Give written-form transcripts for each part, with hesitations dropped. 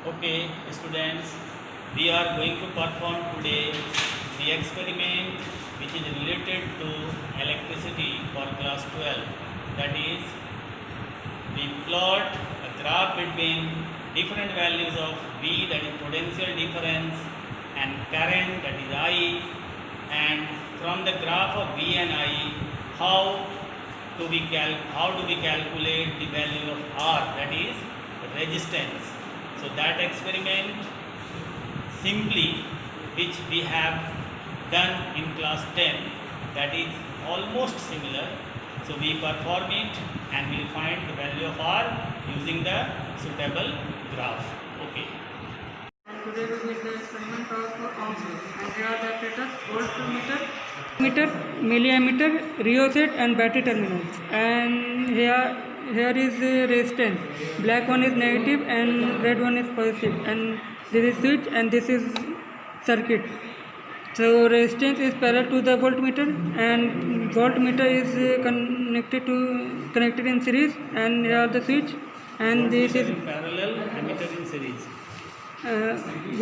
Okay, students, we are going to perform today the experiment which is related to electricity for class 12. That is, we plot a graph between different values of V, that is potential difference, and current, that is I, and from the graph of V and I, how do we calculate the value of R, that is resistance. So that experiment simply which we have done in class 10, that is almost similar. So we perform it and we will find the value of R using the suitable graph. Okay. And today we will do experiment of Ohm's law. And here are the apparatus: voltmeter, milliammeter, rheostat, and battery terminals. And here is resistance. Black one is negative and red one is positive. And this is switch and this is circuit. So resistance is parallel to the voltmeter, and voltmeter is connected in series. And here are the switch. And this is parallel, ammeter in series.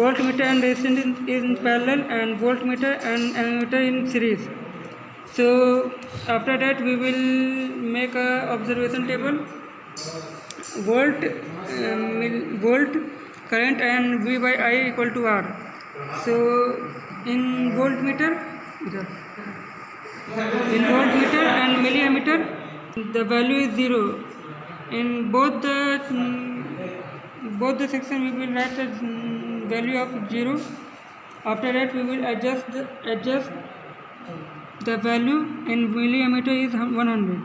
Voltmeter and resistance is in parallel, and voltmeter and ammeter in series. So after that we will make a observation table: volt, current, and V by I equal to R. So in voltmeter and milliammeter, the value is 0. In both the section we will write the value of 0. After that we will adjust the value. In milliammeter is 100,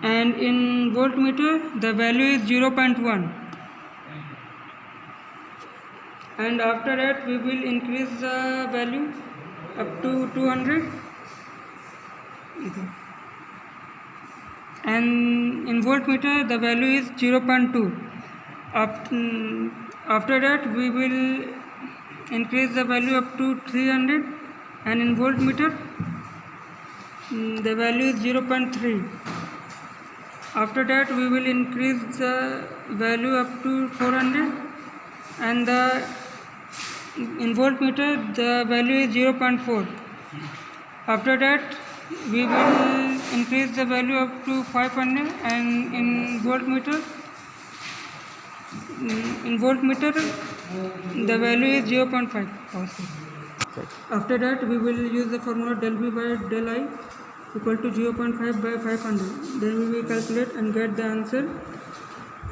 and in voltmeter the value is 0.1. And after that we will increase the value up to 200. And in voltmeter the value is 0.2. After that we will increase the value up to 300, and in voltmeter the value is 0.3. After that we will increase the value up to 400, and in voltmeter the value is 0.4. After that we will increase the value up to 500, and in voltmeter the value is 0.5 also. After that we will use the formula del V by del I equal to 0.5 by 500. Then we will calculate and get the answer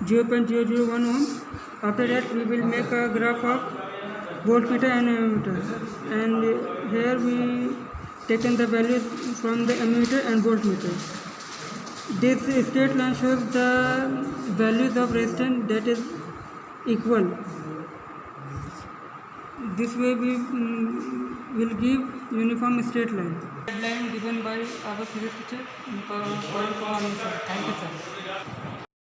0.001 ohm. After that we will make a graph of voltmeter and ammeter, and here we taken the values from the ammeter and voltmeter. This straight line shows the values of resistance that is equal. This way we will give uniform straight line. Line given by our physics teacher. Thank you, sir.